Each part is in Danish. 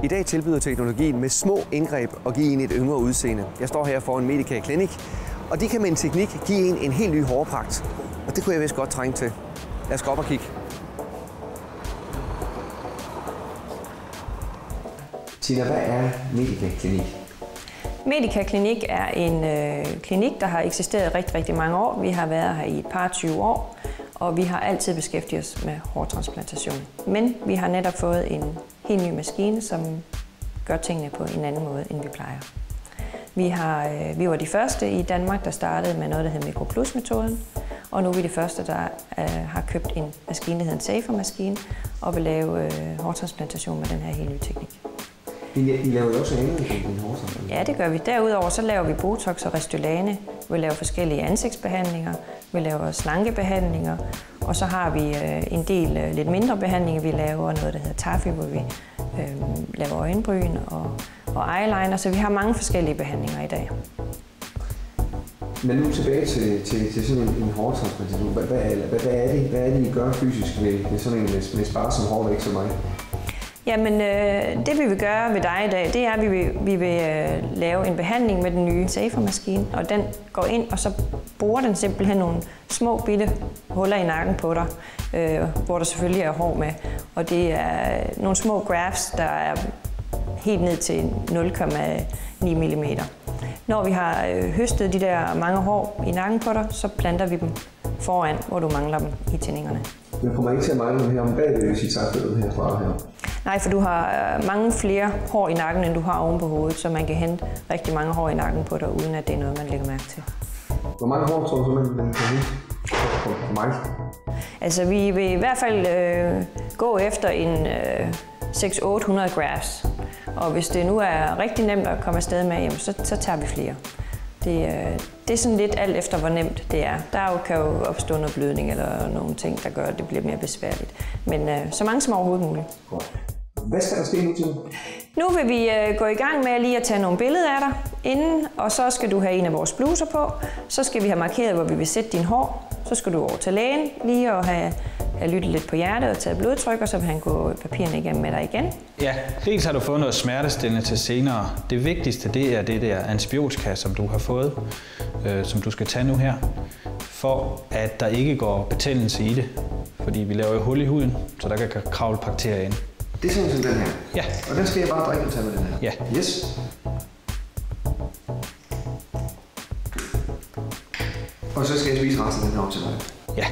I dag tilbyder teknologien med små indgreb at give en et yngre udseende. Jeg står her foran Medica Clinic, og de kan med en teknik give en helt ny hårpragt. Og det kunne jeg vist godt trænge til. Lad os gå op og kigge. Tina, hvad er Medica Clinic? Medica Clinic er en klinik, der har eksisteret rigtig mange år. Vi har været her i et par 20 år, og vi har altid beskæftiget os med hårtransplantation. Men vi har netop fået en helt ny maskine, som gør tingene på en anden måde, end vi plejer. Vi var de første i Danmark, der startede med noget, der hedder MicroPlus-metoden, og nu er vi de første, der har købt en maskine, der hedder en Safer-maskine, og vil lave hårtransplantation med den her helt nye teknik. I laver jo også andet end hårtransplantation? Ja, det gør vi. Derudover så laver vi Botox og Restylane, vi laver forskellige ansigtsbehandlinger, vi laver slankebehandlinger, og så har vi en del lidt mindre behandlinger. Vi laver noget, der hedder Tafi, hvor vi laver øjenbryn og eyeliner, så vi har mange forskellige behandlinger i dag. Men nu tilbage til sådan en hårtransplantation. Hvad er det, I gør fysisk med sådan en med sparsom hårvækst som mig? Jamen, det vi vil gøre ved dig i dag, det er, at vi vil lave en behandling med den nye Safer-maskine, og den går ind, og så borer den simpelthen nogle små bitte huller i nakken på dig, hvor der selvfølgelig er hår med. Og det er nogle små grafts, der er helt ned til 0,9 mm. Når vi har høstet de der mange hår i nakken på dig, så planter vi dem foran, hvor du mangler dem i tændingerne. Men kommer ikke til at mangle dem her om bagved, hvis I tager det herfra her? Nej, for du har mange flere hår i nakken, end du har oven på hovedet, så man kan hente rigtig mange hår i nakken på dig, uden at det er noget, man lægger mærke til. Hvor mange hår tror du, man kan hente på mig? Altså, vi vil i hvert fald gå efter en 600-800 grafts. Og hvis det nu er rigtig nemt at komme afsted med, jamen, så tager vi flere. Det er sådan lidt alt efter, hvor nemt det er. Kan jo opstå noget blødning eller nogle ting, der gør, at det bliver mere besværligt. Men så mange som overhovedet muligt. Hvad skal der ske nu til? Nu vil vi gå i gang med lige at tage nogle billeder af dig inden, og så skal du have en af vores bluser på. Så skal vi have markeret, hvor vi vil sætte din hår. Så skal du over til lægen lige og have lyttet lidt på hjertet og taget blodtryk, og så vil han gå papirerne igennem med dig igen. Ja, dels har du fået noget smertestillende til senere. Det vigtigste, det er det der antibiotika, som du har fået, som du skal tage nu her, for at der ikke går betændelse i det. Fordi vi laver jo hul i huden, så der kan kravle bakterier ind. Det er sådan som den her? Ja. Og den skal jeg bare drikke og tage med den her? Ja. Yes. Og så skal jeg spise resten af den her op til dig? Ja.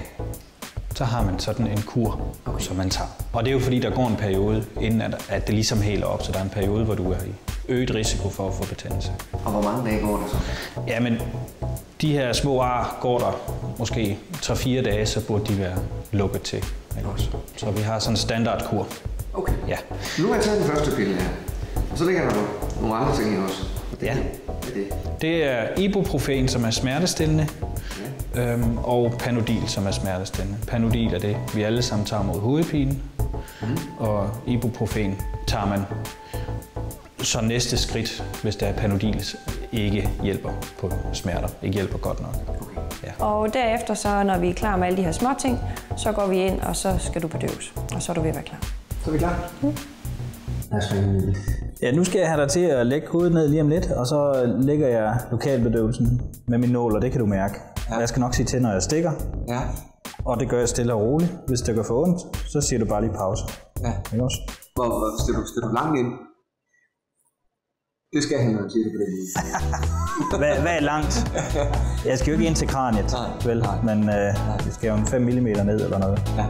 Så har man sådan en kur, som man tager. Og det er jo fordi, der går en periode, inden at det ligesom heler op, så der er en periode, hvor du er i øget risiko for at få betændelse. Og hvor mange dage går der så? Jamen, de her små ar går der måske 3-4 dage, så burde de være lukket til. Så vi har sådan en standardkur. Okay. Ja. Nu har jeg taget den første pille her, og så ligger der nogle andre ting her også. Ja. Det er ibuprofen, som er smertestillende, og Panodil, som er smertestillende. Panodil er det, vi alle sammen tager mod hovedpine, og ibuprofen tager man så næste skridt, hvis der er Panodil ikke hjælper på smerter, ikke hjælper godt nok. Ja. Og derefter, så, når vi er klar med alle de her små ting, så går vi ind, og så skal du bedøves, og så er du ved at være klar. Så er vi klar? Ja, nu skal jeg have dig til at lægge hovedet ned lige om lidt, og så lægger jeg lokalbedøvelsen med min nål, og det kan du mærke. Ja. Jeg skal nok sige til, når jeg stikker. Ja. Og det gør jeg stille og roligt. Hvis det gør for ondt, så siger du bare lige pause. Ja. Ikke også? Skal du langt ind? Det skal han nok sige det på den måde. Hvad er langt? Jeg skal jo ikke ind til kraniet, vel? Men vi skal jo 5 mm ned eller noget. Ja.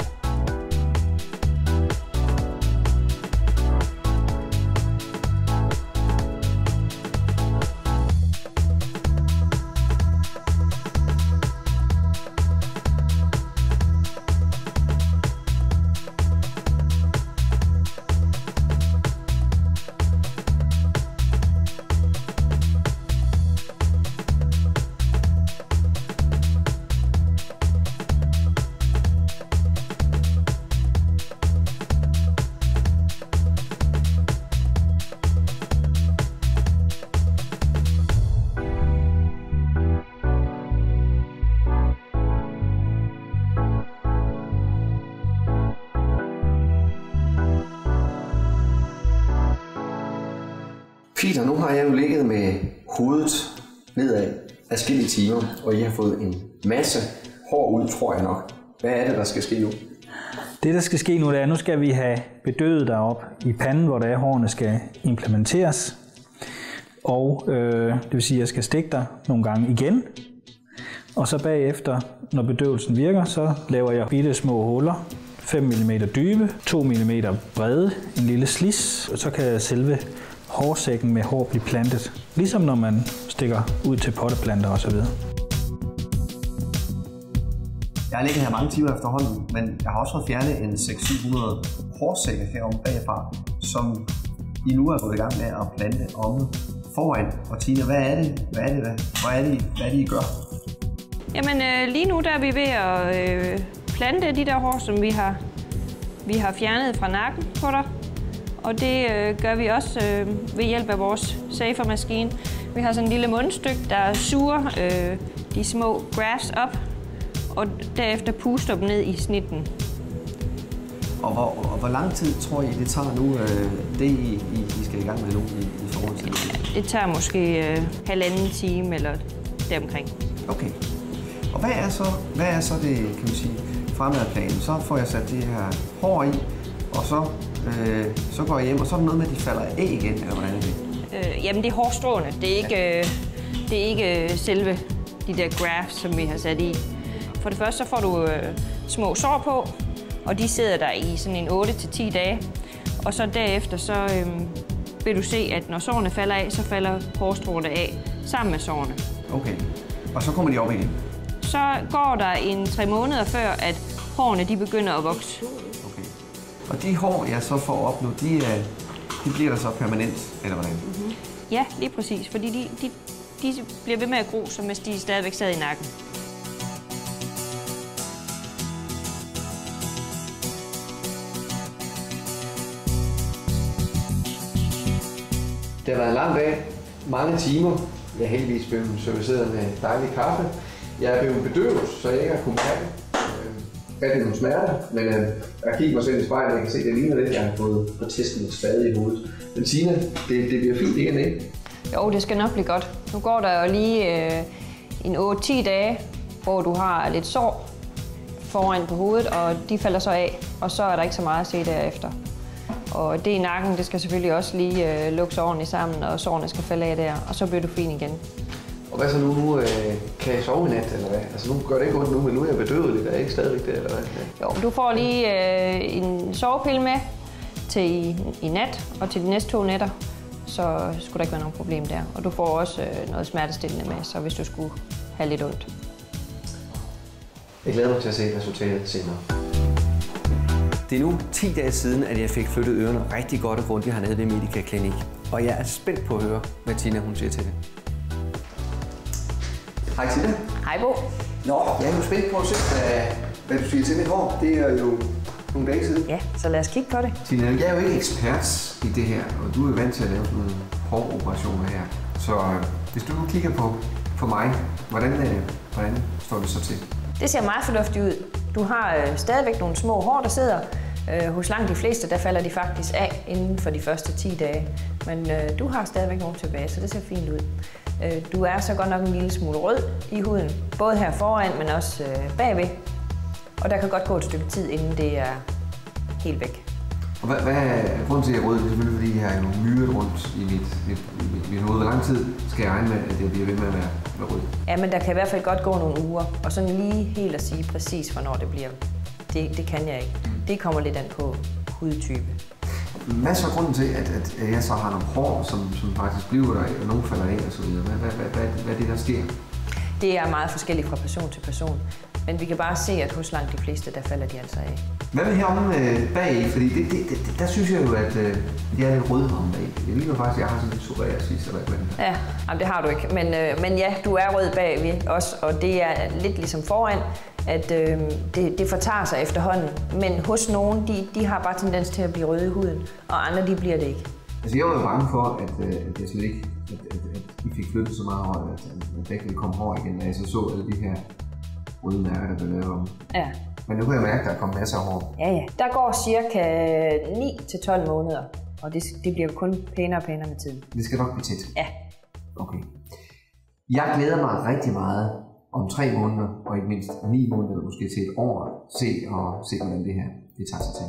Peter, nu har jeg jo ligget med hovedet nedad adskillige timer, og I har fået en masse hår ud, tror jeg nok. Hvad er det, der skal ske nu? Det, der skal ske nu, det er, nu skal vi have bedøvet derop i panden, hvor der er hårene skal implementeres. Og det vil sige, at jeg skal stikke dig nogle gange igen. Og så bagefter, når bedøvelsen virker, så laver jeg bitte små huller. 5 mm dybe, 2 mm brede, en lille slis, og så kan selve hårsækken med hår blive plantet. Ligesom når man stikker ud til potteplanter osv. Jeg har ligget her mange timer efterhånden, men jeg har også fået fjernet en 600-700 hårsække heromme bagfra, som I nu er gået i gang med at plante omme foran. Og Tina, hvad er det, I gør? Jamen lige nu der er vi ved at plante de der hår, som vi har fjernet fra nakken på dig. Og det gør vi også ved hjælp af vores safer-maskine. Vi har sådan en lille mundstykke, der suger de små grafts op, og derefter puster dem ned i snitten. Og hvor lang tid tror I, det tager nu, det I skal i gang med nu i forhold til det? Det tager måske halvanden time eller deromkring. Okay. Og hvad er så det, kan man sige, fremadplanen? Så får jeg sat det her hår i, og så går jeg hjem, og så er der noget med, at de falder af igen, eller hvordan er det? Jamen det er hårstråene. Det er ikke selve de der grafts, som vi har sat i. For det første så får du små sår på, og de sidder der i sådan en 8-10 dage. Og så derefter så vil du se, at når sårene falder af, så falder hårstråene af sammen med sårene. Okay. Og så kommer de op igen? Så går der en 3 måneder før, at hårene de begynder at vokse. Okay. Og de hår, jeg så får op nu, de bliver der så permanent, eller hvordan? Mm-hmm. Ja, lige præcis. Fordi de bliver ved med at gro, som hvis de stadigvæk sad i nakken. Det har været en lang dag, mange timer. Jeg er heldigvis blevet serviceret med dejlig kaffe. Jeg er blevet bedøvet, så jeg ikke har kunnet mærke rigtig nogle smerter. Men jeg kigger mig selv i spejlet, og jeg kan se, at det ligner lidt, jeg har fået på testen et spade i hovedet. Men Tina, det bliver fint igen, ikke? Jo, det skal nok blive godt. Nu går der jo lige en 8-10 dage, hvor du har lidt sår foran på hovedet, og de falder så af, og så er der ikke så meget at se derefter. Og det i nakken, det skal selvfølgelig også lige lukkes ordentligt sammen, og sårene skal falde af der, og så bliver du fin igen. Og hvad så nu? Kan jeg sove i nat, eller hvad? Altså nu gør det ikke ondt nu, men nu er jeg bedøvet lidt. Er jeg ikke stadigvæk det, eller hvad? Jo, du får lige en sovepille med til i nat, og til de næste 2 nætter, så skulle der ikke være nogen problem der. Og du får også noget smertestillende med, så hvis du skulle have lidt ondt. Jeg glæder mig til at se resultatet senere. Det er nu 10 dage siden, at jeg fik flyttet ørerne rigtig godt og grundigt hernede ved Medica Klinik. Og jeg er spændt på at høre, hvad Tina hun siger til det. Hej Tina. Hej Bo. Nå, jeg er jo spændt på at se, hvad du siger til mit hår. Det er jo nogle dage siden. Ja, så lad os kigge på det. Tina, jeg er jo ikke ekspert i det her, og du er vant til at lave sådan nogle håroperationer her. Så hvis du nu kigger på mig, hvordan står det så til? Det ser meget fornuftigt ud. Du har stadigvæk nogle små hår, der sidder. Hos langt de fleste, der falder de faktisk af inden for de første 10 dage. Men du har stadigvæk nogle tilbage, så det ser fint ud. Du er så godt nok en lille smule rød i huden, både her foran, men også bagved. Og der kan godt gå et stykke tid, inden det er helt væk. Og hvad er grunden til, at jeg er rød? Det er selvfølgelig, fordi jeg har jo myret rundt i mit hoved. Hvor lang tid skal jeg regne med, at jeg bliver ved med at være rød? Ja, men der kan i hvert fald godt gå nogle uger. Og sådan lige helt at sige præcis, hvornår det bliver, det kan jeg ikke. Det kommer lidt an på hudtype. Hvad er så grunden til, at jeg så har nogle hår, som faktisk bliver der, og nogen falder af og så videre? Hvad er det, der sker? Det er meget forskelligt fra person til person. Men vi kan bare se, at hos langt de fleste, der falder de altså af. Hvad med heromme bag? Fordi der synes jeg jo, at jeg er lidt rød heromme bag. Det ligner faktisk, at jeg har sådan lidt psoriasis eller hvad. Ja, jamen, det har du ikke. Men ja, du er rød bagved også, og det er lidt ligesom foran, at det fortager sig efterhånden. Men hos nogen, de har bare tendens til at blive røde i huden, og andre, de bliver det ikke. Altså, jeg var jo bange for, at jeg slet ikke at de fik flyttet så meget hår, at der ikke ville komme hår igen, da jeg så alle de her røde mærker, der blev lavet om. Ja. Men nu kan jeg mærke, at der er kommet masser af hår. Ja. Der går cirka 9 til 12 måneder, Og det bliver kun pænere og pænere med tiden. Det skal nok blive tæt? Ja. Okay. Jeg glæder mig rigtig meget om 3 måneder, og ikke mindst 9 måneder, måske til et år, se hvordan det her det tager sig til.